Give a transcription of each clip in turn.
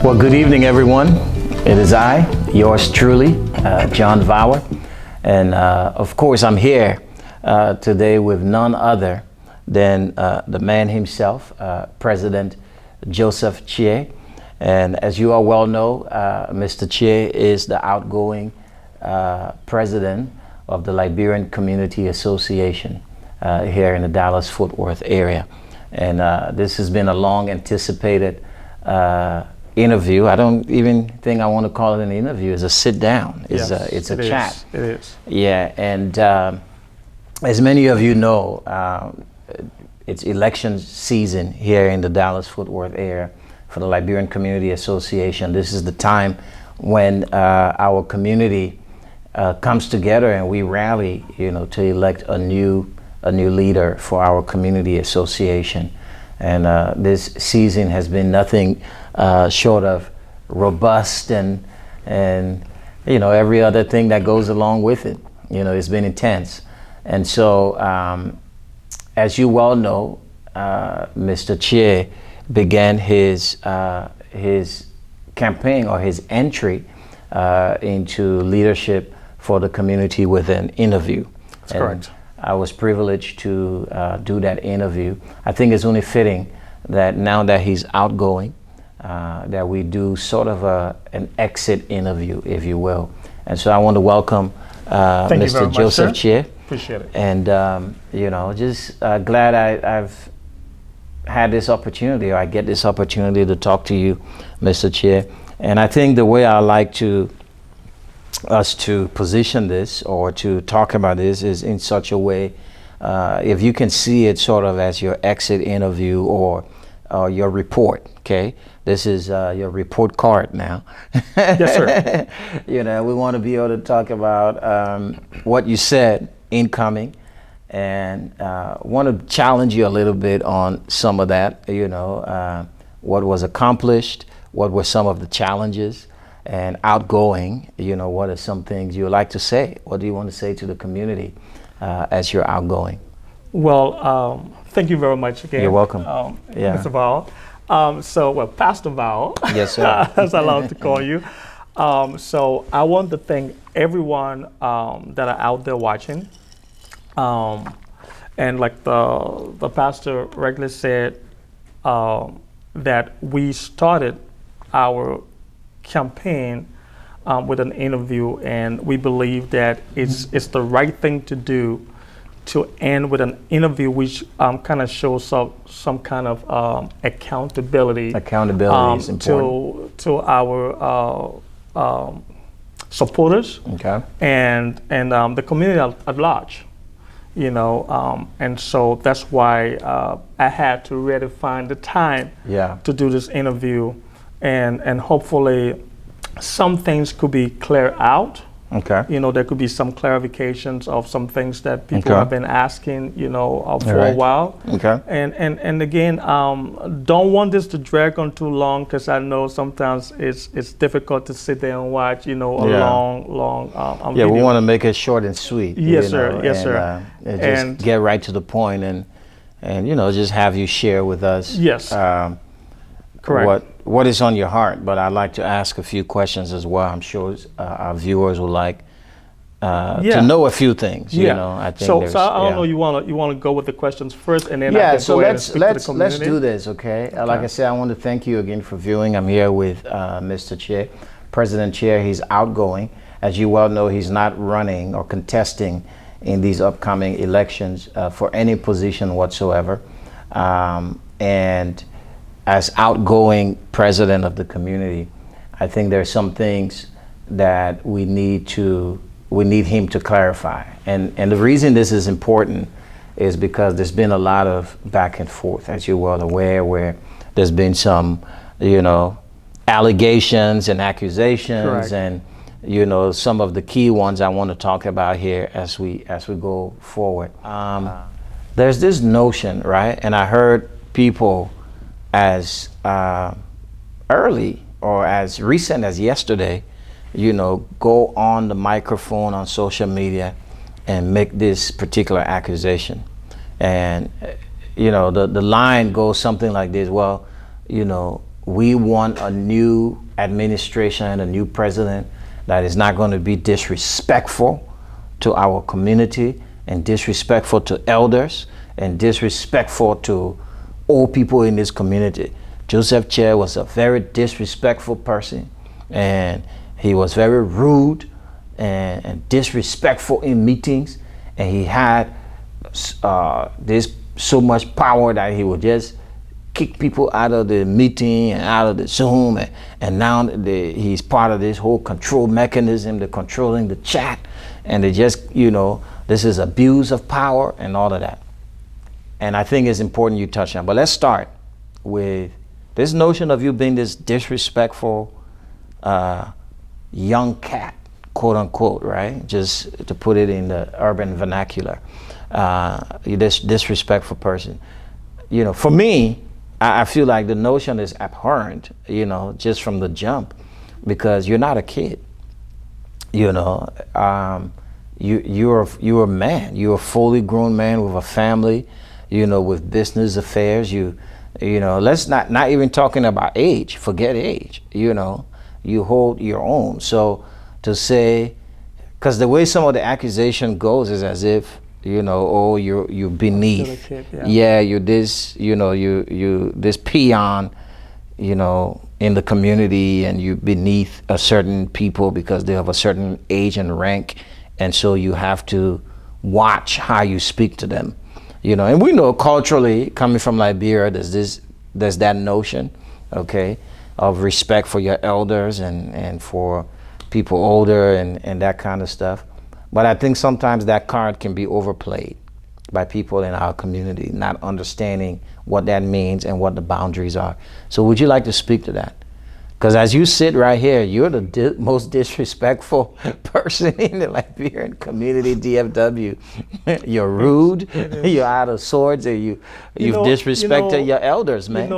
Well, good evening, everyone. It is I, yours truly, John Vower. And of course, I'm here today with none other than the man himself, President Joseph Chea. And as you all well know, Mr. Chea is the outgoing president of the Liberian Community Association here in the Dallas-Fort Worth area. And this has been a long anticipated interview. I don't even think I want to call it an interview. It's a sit down. It's a chat. It is. Yeah, and as many of you know, it's election season here in the Dallas-Fort Worth area for the Liberian Community Association. This is the time when our community comes together and we rally, to elect a new leader for our community association. And this season has been nothing short of robust and every other thing that goes along with it. It's been intense. And so, as you well know, Mr. Chea began his campaign or his entry into leadership for the community with an interview. That's correct. I was privileged to do that interview. I think it's only fitting that now that he's outgoing, that we do sort of an exit interview, if you will. And so I want to welcome Mr. Joseph Chea. Appreciate it. And, just glad I've had this opportunity, or I get this opportunity to talk to you, Mr. Chea. And I think the way I like us to position this or to talk about this is in such a way, if you can see it sort of as your exit interview or your report, okay? This is your report card now. Yes, sir. We want to be able to talk about what you said incoming, and want to challenge you a little bit on some of that, what was accomplished, what were some of the challenges, and outgoing, what are some things you would like to say? What do you want to say to the community as you're outgoing? Well, thank you very much again. You're welcome. Mr. Vowell. Pastor Vowell. Yes, sir. As I love to call you. So I want to thank everyone that are out there watching. And like the pastor regularly said, that we started our campaign with an interview, and we believe that it's the right thing to do to end with an interview, which kind of shows some kind of accountability. Accountability is important to our supporters, okay, and the community at large. And so that's why I had to really find the time to do this interview. And hopefully some things could be cleared out. Okay. There could be some clarifications of some things that people have been asking, for a while. Okay. And again, don't want this to drag on too long, because I know sometimes it's difficult to sit there and watch, a long video. We want to make it short and sweet. Yes, sir. Yes, sir. And just get right to the point and just have you share with us. Yes. Correct. What is on your heart, but I'd like to ask a few questions as well. I'm sure our viewers would like to know a few things. I think so I don't know. You want to go with the questions first, and then I can so go ahead and speak to the community. Let's do this, okay? Like I said, I want to thank you again for viewing. I'm here with Mr. Chea, President Chea. He's outgoing, as you well know. He's not running or contesting in these upcoming elections for any position whatsoever, and as outgoing president of the community, I think there are some things that we need him to clarify. And the reason this is important is because there's been a lot of back and forth, as you're well aware, where there's been some, allegations and accusations. Correct. And some of the key ones I want to talk about here as we go forward. There's this notion, right? And I heard people as early or as recent as yesterday, go on the microphone on social media and make this particular accusation. And, the line goes something like this: well, we want a new administration and a new president that is not going to be disrespectful to our community and disrespectful to elders and disrespectful to old people in this community. Joseph Chea was a very disrespectful person, and he was very rude and disrespectful in meetings, and he had this so much power that he would just kick people out of the meeting and out of the Zoom, and now he's part of this whole control mechanism, the controlling the chat, and they just, this is abuse of power and all of that. And I think it's important you touch on. But let's start with this notion of you being this disrespectful young cat, quote unquote, right? Just to put it in the urban vernacular. You're this disrespectful person. For me, I feel like the notion is abhorrent, just from the jump, because you're not a kid. You're a man. You're a fully grown man with a family, with business affairs. Let's not even talking about age. Forget age. You hold your own. So to say, because the way some of the accusation goes is as if, you're beneath. Kid, you're this, you this peon, in the community, and you beneath a certain people because they have a certain age and rank, and so you have to watch how you speak to them, And we know culturally, coming from Liberia, there's that notion, okay, of respect for your elders and for people older and that kind of stuff. But I think sometimes that card can be overplayed by people in our community, not understanding what that means and what the boundaries are. So would you like to speak to that? Because as you sit right here, you're the most disrespectful person in the Liberian community, DFW. You're rude, you're out of sorts, and you've disrespected your elders, man.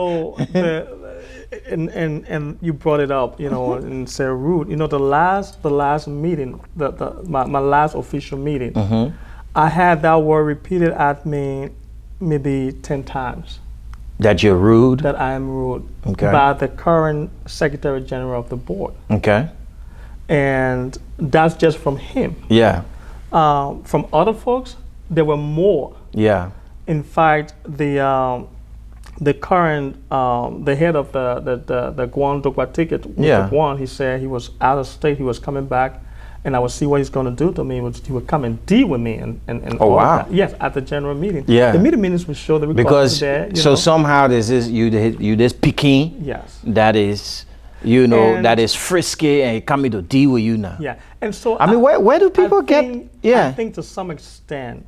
And you brought it up, and said rude. The last meeting, my last official meeting, mm-hmm. I had that word repeated at me maybe 10 times. That you're rude? That I am rude. Okay. By the current Secretary General of the board. Okay. And that's just from him. Yeah. From other folks, there were more. Yeah. In fact, the current the head of the Guan Dokwa ticket, Guan, he said he was out of state, he was coming back, and I would see what he's going to do to me. He would come and deal with me and oh, wow. That. Yes, at the general meeting. Yeah. The meeting minutes would show the recording because there. Somehow there's this you this Peking. Yes. That is that is frisky and coming to deal with you now. Yeah. And so I mean, where do people get? Yeah. I think to some extent,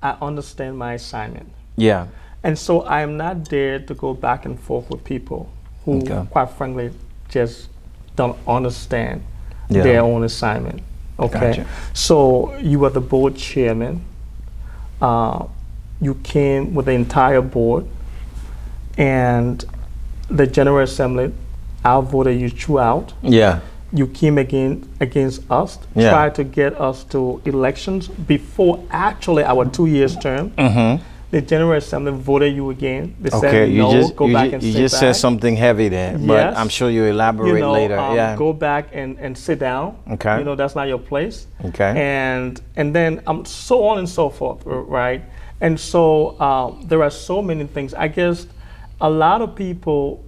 I understand my assignment. Yeah. And so I am not there to go back and forth with people who, quite frankly, just don't understand their own assignment. Okay. Gotcha. So you are the board chairman. You came with the entire board, and the General Assembly outvoted you throughout. Yeah. You came against us, tried to get us to elections before actually our 2 years term. Mm-hmm. The General Assembly voted you again. They okay, said no, go back and sit back. You just said something heavy there, but I'm sure you elaborate later. Go back and sit down. Okay. That's not your place. Okay. And then so on and so forth, right? And so there are so many things. I guess a lot of people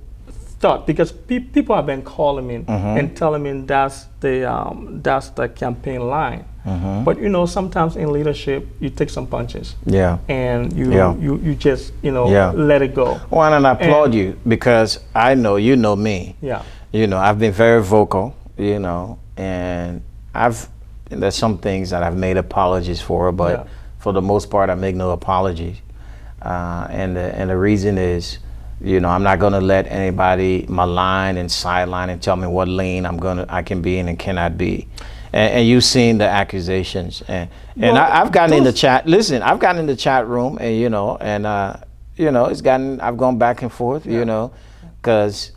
thought, because people have been calling me and telling me that's the campaign line. Mm-hmm. But sometimes in leadership you take some punches. Yeah. And you just let it go. Well, and I applaud you, because I know me. Yeah. I've been very vocal. And there's some things that I've made apologies for, but for the most part I make no apologies. And the reason is, I'm not going to let anybody malign and sideline and tell me what lane I can be in and cannot be. And you've seen the accusations, and I've gotten in the chat. Listen, I've gotten in the chat room, and I've gone back and forth, because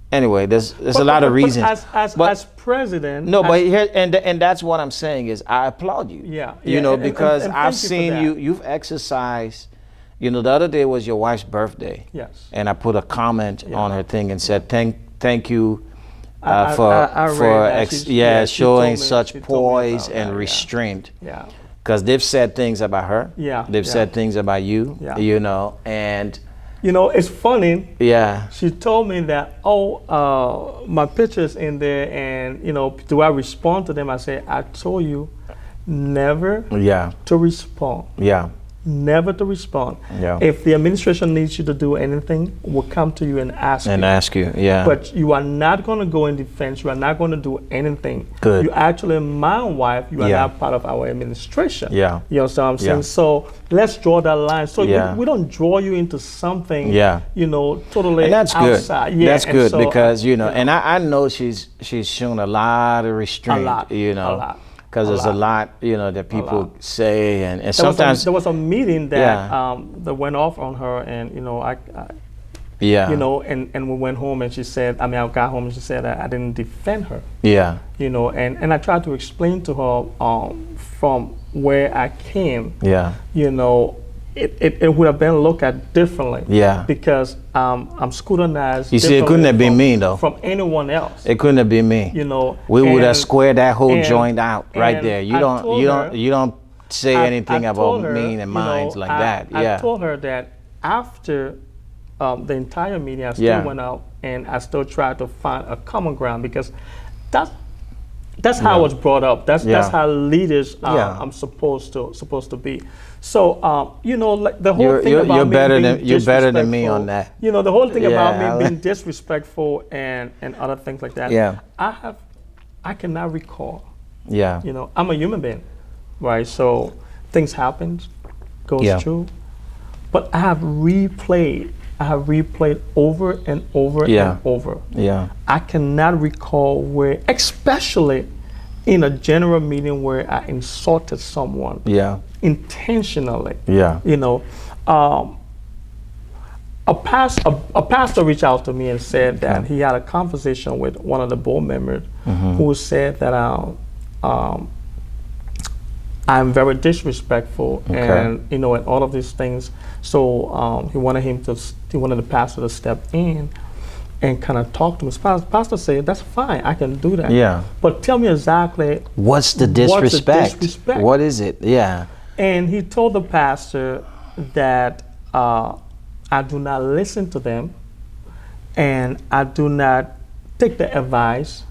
anyway, there's a lot of reasons. As president. No, but here and that's what I'm saying is I applaud you. Yeah. Because I've seen you've exercised You know, the other day was your wife's birthday. Yes. And I put a comment on her thing and said, thank you I showing such poise and restraint. Yeah. Because they've said things about her. Yeah. They've said things about you. Yeah. You know, and you know, it's funny. Yeah. She told me that, my picture's in there, and you know, do I respond to them? I say, I told you never to respond. Yeah. Never to respond. Yeah. If the administration needs you to do anything, we'll come to you and ask you. Yeah. But you are not going to go in defense. You are not going to do anything. Good. You actually, my wife, you are not part of our administration. Yeah. You understand what I'm saying? So let's draw that line. So we don't draw you into something, you know, totally and that's outside. Good. That's good so, because, you know, and I know she's shown a lot of restraint, you know. A lot. Because there's a lot, you know, that people say, and sometimes there was a meeting that that went off on her, and you know, you know, and we went home, and she said, I got home, and she said I didn't defend her. Yeah. You know, and I tried to explain to her from where I came. Yeah. You know, it would have been looked at differently. Yeah. Because I'm scrutinized. You see, it couldn't have been me though. From anyone else. It couldn't have been me. You know, we would have squared that whole joint out right there. You don't say anything about mean and minds like that. Yeah. I told her that after the entire meeting, I still went out and I still tried to find a common ground, because that's how I was brought up. That's how leaders I'm supposed to be. So you know, like the whole thing about you're me better being than you're better than me on that. You know, the whole thing about me being disrespectful and other things like that. Yeah. I cannot recall. Yeah. You know, I'm a human being, right? So things happen, goes through. But I have replayed over and over and over. Yeah. I cannot recall where, especially in a general meeting where I insulted someone. Yeah. Intentionally. Yeah. You know, a pastor reached out to me and said that he had a conversation with one of the board members who said that I'm very disrespectful and you know, and all of these things. So he wanted the pastor to step in and kind of talk to him. Pastor said, "That's fine, I can do that. Yeah. But tell me exactly what's the disrespect? What is it? Yeah." And he told the pastor that I do not listen to them, and I do not take the advice.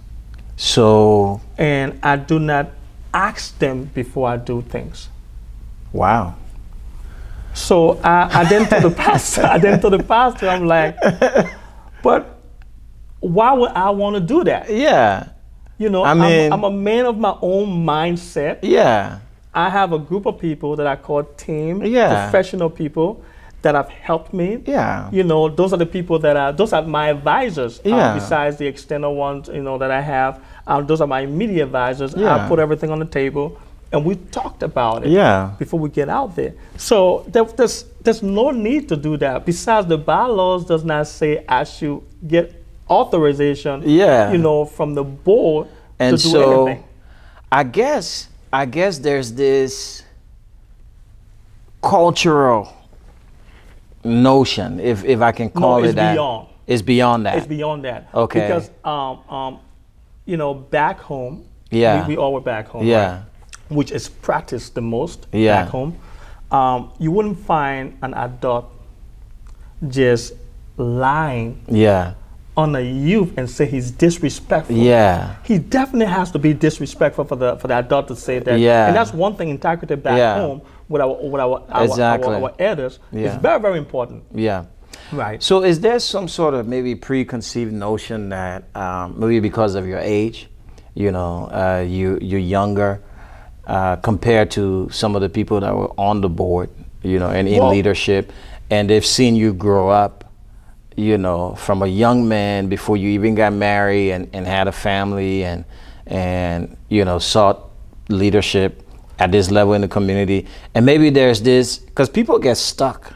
So. And I do not ask them before I do things. Wow. So I then told the pastor, I'm like, but why would I want to do that? Yeah. You know, I'm a man of my own mindset. Yeah. I have a group of people that I call team, professional people that have helped me. Yeah. You know, those are the people those are my advisors. Besides the external ones, you know, that I have. Those are my immediate advisors. I put everything on the table, and we talked about it before we get out there. So there's no need to do that. Besides, the bylaws does not say I should get authorization, you know, from the board to do anything. I guess there's this cultural notion, if I can call it that. It's beyond that. It's beyond that. Okay. Because you know, back home, we all were back home, right? Which is practiced the most back home. You wouldn't find an adult just lying on a youth and say he's disrespectful. Yeah. He definitely has to be disrespectful for the adult to say that. Yeah. And that's one thing integrity back home with our elders is very, very important. Yeah. Right. So is there some sort of maybe preconceived notion that maybe because of your age, you know, you're younger compared to some of the people that were on the board, you know, and in leadership, and they've seen you grow up, you know, from a young man before you even got married and had a family and you know, sought leadership at this level in the community. And maybe there's this, because people get stuck,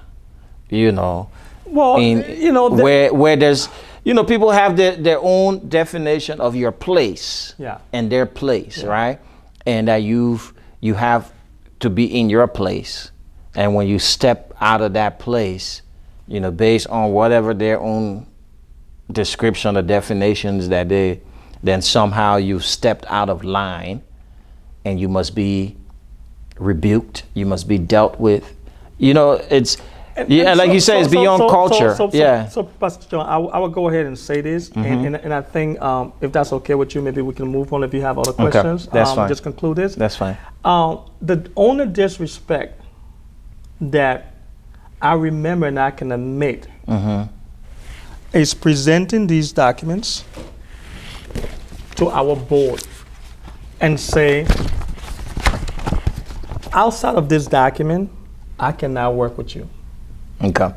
you know, you know, where there's, you know, people have their own definition of your place and their place, right? And that you have to be in your place. And when you step out of that place, based on whatever their own description or definitions that then somehow you stepped out of line, and you must be rebuked, you must be dealt with. It's like you say, it's beyond culture. So, Pastor John, I will go ahead and say this, and I think if that's okay with you, maybe we can move on if you have other questions. That's fine. Just conclude this. That's fine. The only disrespect that I remember and I can admit is presenting these documents to our board and say, outside of this document, I cannot work with you. Okay.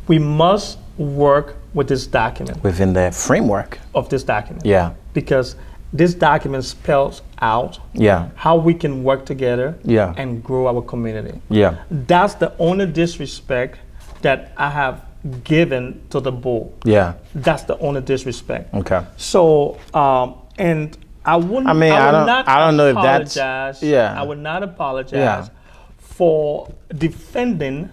We must work with this document. Within the framework of this document. Yeah. Because this document spells out how we can work together and grow our community. Yeah. That's the only disrespect that I have given to the board. Yeah. That's the only disrespect. Okay. So, and I wouldn't. I don't know if that's. I would not apologize for defending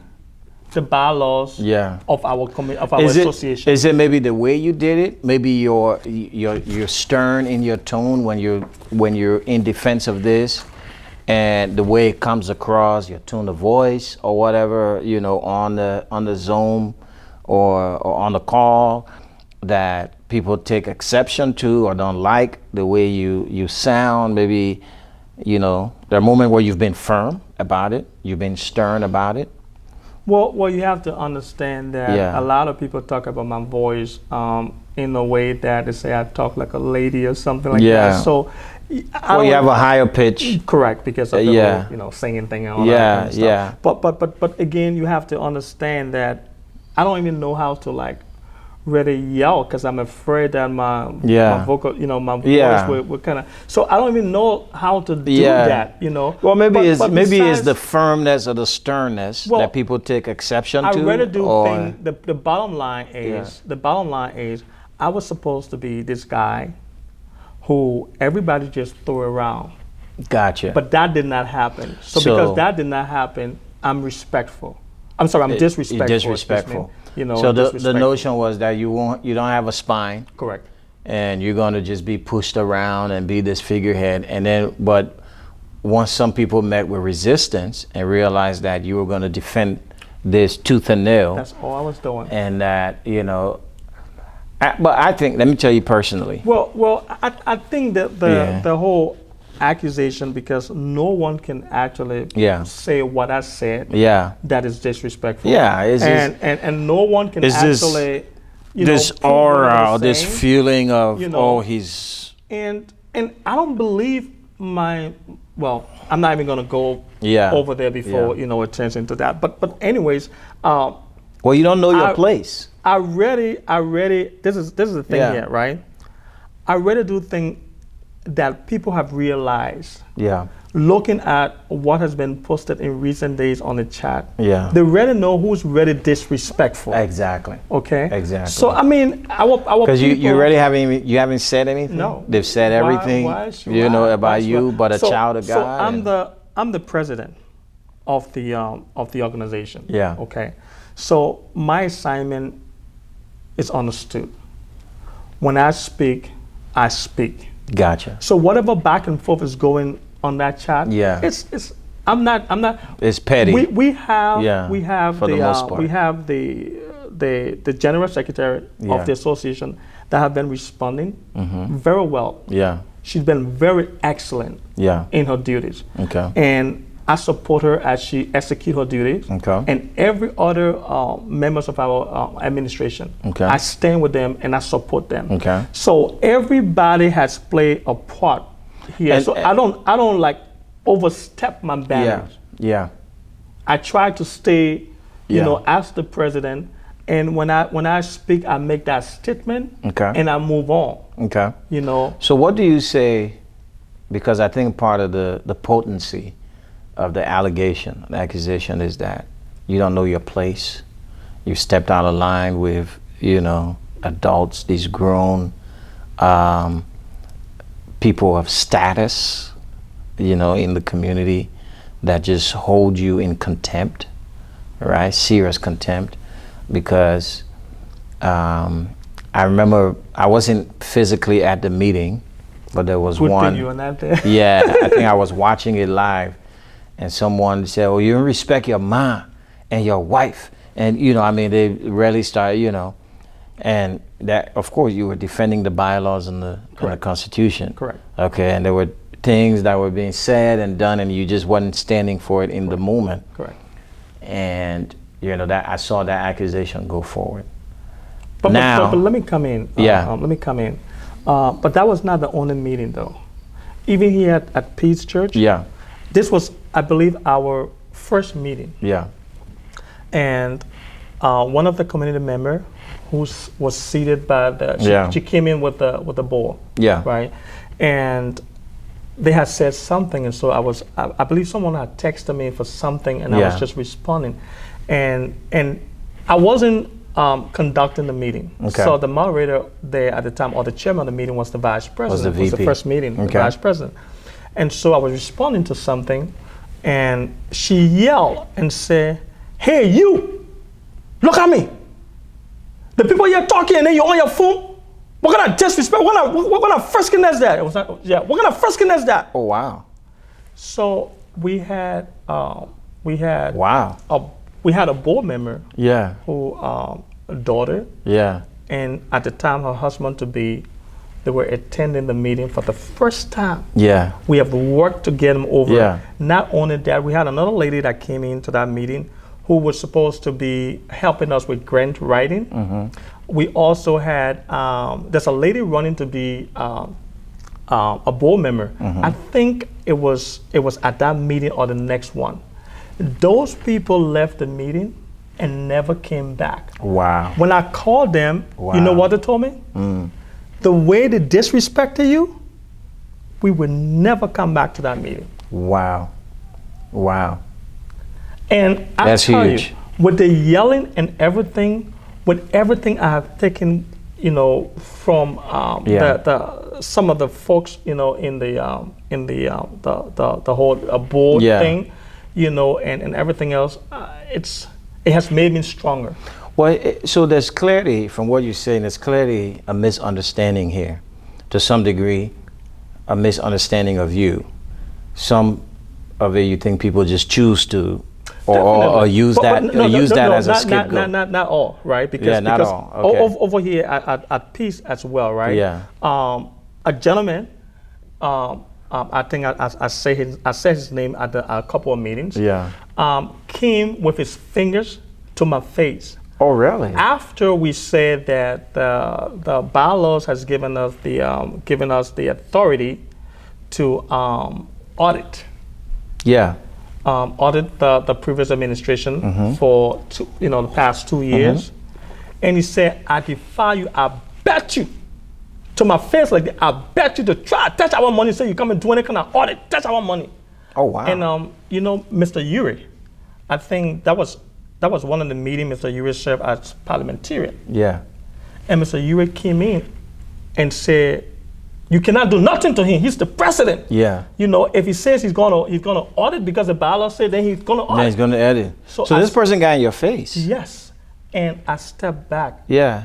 the bylaws of our association. Is it maybe the way you did it? Maybe you're stern in your tone when you're in defense of this, and the way it comes across, your tone of voice or whatever, on the Zoom or on the call, that people take exception to or don't like the way you sound. Maybe there are moments where you've been firm about it, you've been stern about it. Well, you have to understand that a lot of people talk about my voice in a way that they say I talk like a lady or something like that. So, you have a higher pitch. Correct, because of the whole, singing thing and all that kind of stuff. But again, you have to understand that I don't even know how to really yell, because I'm afraid that my vocal, my voice will kind of. So I don't even know how to do that, Well, maybe it's the firmness or the sternness that people take exception to. I rather do things. The bottom line is, I was supposed to be this guy who everybody just threw around. Gotcha. But that did not happen. So because that did not happen, I'm respectful. I'm sorry, I'm disrespectful. Disrespectful. So the notion was that you don't have a spine. Correct. And you're going to just be pushed around and be this figurehead. And then, but once some people met with resistance and realized that you were going to defend this tooth and nail. That's all I was doing. And that, but I think, let me tell you personally. Well, I think that the whole accusation, because no one can actually say what I said that is disrespectful. And no one can actually this aura, this feeling of he's and I don't believe I'm not even gonna go over there before it turns into that. But anyways, well, you don't know your place. I really this is the thing here, right? I really do think that people have realized, looking at what has been posted in recent days on the chat, they really know who's really disrespectful. Exactly. Okay. Exactly. So I mean, our because you really haven't said anything. No, they've said everything. About you, but a child of God. So I'm the president of the organization. Yeah. Okay. So my assignment is understood. When I speak, I speak. Gotcha. So whatever back and forth is going on that chat, it's I'm not. It's petty. We have for the most part. We have the general secretary of the association that have been responding very well. Yeah. She's been very excellent. In her duties. Okay. And I support her as she executes her duties. Okay. And every other members of our administration. Okay. I stand with them and I support them. Okay. So everybody has played a part here. So I don't overstep my boundaries. Yeah. I try to stay, as the president. And when I speak, I make that statement. Okay. And I move on. Okay. So what do you say? Because I think part of the potency of the accusation is that you don't know your place. You stepped out of line with, adults, these grown people of status, in the community that just hold you in contempt, right? Serious contempt, because I remember I wasn't physically at the meeting, but there was Good one. thing you were not there. Yeah, I think I was watching it live, and someone said, "Well, you don't respect your mom and your wife," and I mean, they really started, and that, of course, you were defending the bylaws and the Constitution. Correct. Okay, and there were things that were being said and done, and you just wasn't standing for it in the moment. Correct. And that I saw that accusation go forward. But Now, let me come in. Let me come in. But that was not the only meeting, though. Even here at Peace Church. Yeah. This was, I believe, our first meeting. Yeah. And one of the community members who was seated by she came in with the bowl. Yeah. Right. And they had said something, and so I believe someone had texted me for something, and I was just responding, and I wasn't conducting the meeting. Okay. So the moderator there at the time, or the chairman of the meeting, was the vice president. Was the first meeting, the vice president, and so I was responding to something, and she yelled and said, "Hey, you! Look at me! The people you're talking, and then you're on your phone. What kind of disrespect? What kind of frisking is that?" It was not, yeah. What kind of frisking is that? Oh wow! So we had wow. We had a board member. Yeah. Who a daughter. Yeah. And at the time, her husband to be, they were attending the meeting for the first time. Yeah. We have worked to get them over. Yeah. Not only that, we had another lady that came into that meeting who was supposed to be helping us with grant writing. Mm-hmm. We also had, there's a lady running to be a board member. Mm-hmm. I think it was at that meeting or the next one. Those people left the meeting and never came back. Wow. When I called them, you know what they told me? The way they disrespected you, we would never come back to that meeting. Wow. Wow. And I tell you, with the yelling and everything, with everything I have taken, from the some of the folks, in the whole board thing, and everything else, it has made me stronger. Well, so there's clearly, from what you're saying, there's clearly a misunderstanding here, to some degree, a misunderstanding of you. Some of it, you think people just choose to. Or use that as a scapegoat. Not all, right? Because all. Okay. Over here at Peace as well, right? Yeah. A gentleman, I think I said his name at a couple of meetings. Yeah. Came with his fingers to my face. Oh, really? After we said that the bylaws has given us the authority to audit. Yeah. Audit the previous administration for the past 2 years, and he said, "I defy you. I bet you to my face like that. I bet you to try to touch our money. Say you come and do any kind of audit, touch our money." Oh wow! And Mr. Uri, I think that was one of the meetings. Mr. Uri served as parliamentarian. Yeah. And Mr. Uri came in and said, "You cannot do nothing to him. He's the president." Yeah. If he says he's gonna audit because the bylaws say, then he's gonna audit. Yeah, he's gonna edit. So this person got in your face. Yes. And I stepped back. Yeah.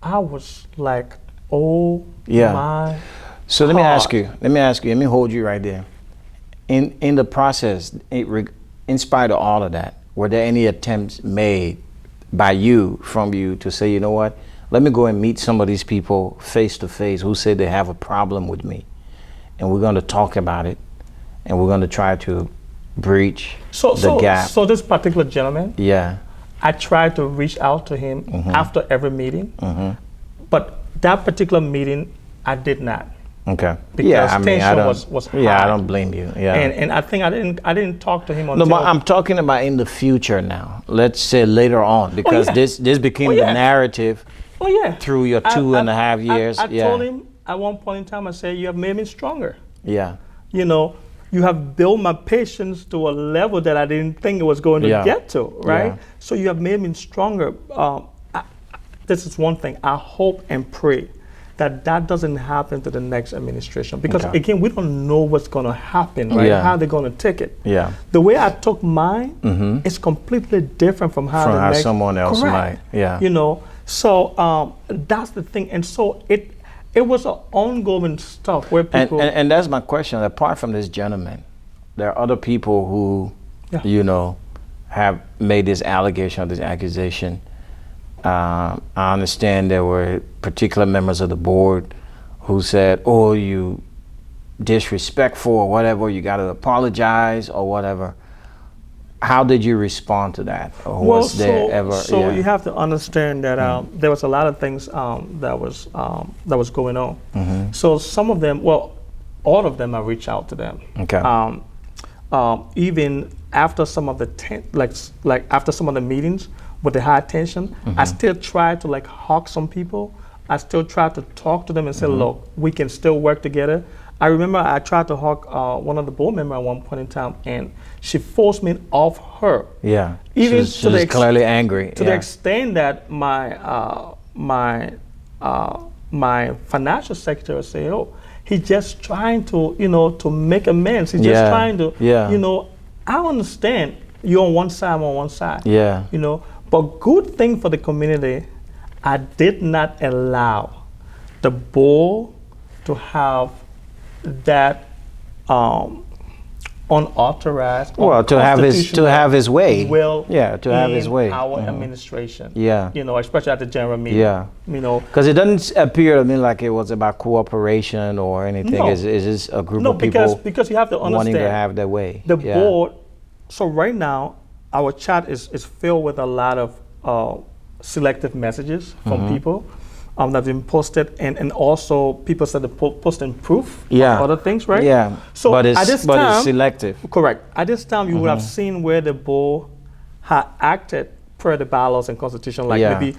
I was like, oh my. So let me ask you. Let me hold you right there. In the process, in spite of all of that, were there any attempts made from you to say, you know what? Let me go and meet some of these people face to face who say they have a problem with me, and we're going to talk about it, and we're going to try to breach the gap. So this particular gentleman, I tried to reach out to him after every meeting, but that particular meeting I did not. Okay. Because tension was high. Yeah, I don't blame you. Yeah. And I think I didn't talk to him until. No, but I'm talking about in the future now. Let's say later on, because this became the narrative. Oh yeah. Through your 2.5 years. I told him at one point in time, I said, "You have made me stronger." Yeah. You have built my patience to a level that I didn't think it was going to get to, right? Yeah. So you have made me stronger. This is one thing. I hope and pray that doesn't happen to the next administration. Because Okay. again, we don't know what's going to happen, right? Yeah. How they're going to take it. Yeah. The way I took mine is completely different from how the next, someone else correct. might. Yeah. You know, so that's the thing. And so it was an ongoing stuff where people. And that's my question. Apart from this gentleman, there are other people who, Yeah. you know, have made this allegation or this accusation. I understand there were particular members of the board who said, "Oh, you disrespectful or whatever. You got to apologize or whatever." How did you respond to that? Or was there ever? So yeah. you have to understand that there was a lot of things that was going on. So some of them, well, all of them, I reached out to them. Okay. Even after some of the like after some of the meetings with the high tension, I still try to like hawk some people. I still try to talk to them and say, look, we can still work together. I remember I tried to hawk one of the board members at one point in time, and she forced me off her. Yeah. Even she was clearly angry. To the extent that my financial secretary said, "Oh, he's just trying to, to make amends. He's just trying to, I understand you're on one side, I'm on one side. Yeah. But good thing for the community, I did not allow the board to have that unauthorized, to have his way. Will to have his way. Our administration. Yeah. Especially at the general meeting. Yeah. Because it doesn't appear to me like it was about cooperation or anything. No. It's just a group of people because you have to understand wanting to have their way. The board. So right now, our chat is filled with a lot of selective messages from people that have been posted, and also people started posting proof of other things, right? Yeah. So but at this time, it's selective. Correct. At this time, you would have seen where the board had acted per the bylaws and constitution, like maybe,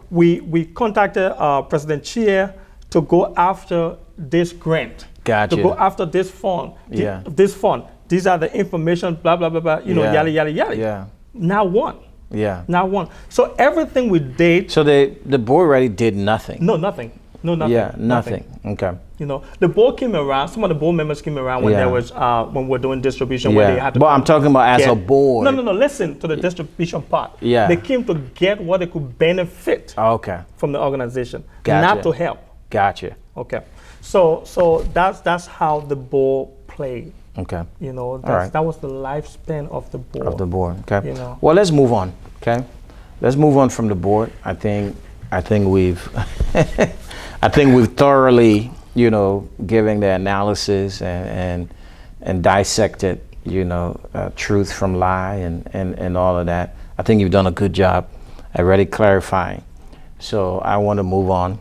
we contacted President Chea to go after this grant. Gotcha. To go after this fund. This fund. These are the information, blah, blah, blah, blah, yada, yada, yada. Yeah. Now one. Yeah. Now one. So everything we did. So the board already did nothing. No, nothing. No, nothing. Yeah, nothing. Okay. The board came around. Some of the board members came around when there was when we're doing distribution where they had to. But I'm talking about as a board. No. Listen to the distribution part. Yeah. They came to get what they could benefit. Okay. From the organization, Gotcha. not to help. Gotcha. Okay. So that's how the board played. Okay. That was the lifespan of the board. Okay. Well, let's move on. Okay. Let's move on from the board. I think we've thoroughly, given the analysis and dissected, truth from lie and all of that. I think you've done a good job at really clarifying. So I want to move on.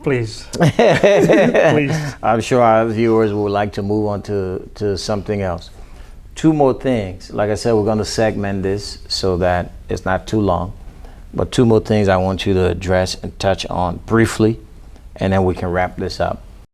Please. Please. I'm sure our viewers would like to move on to something else. Two more things. Like I said, we're going to segment this so that it's not too long. But two more things I want you to address and touch on briefly, and then we can wrap this up.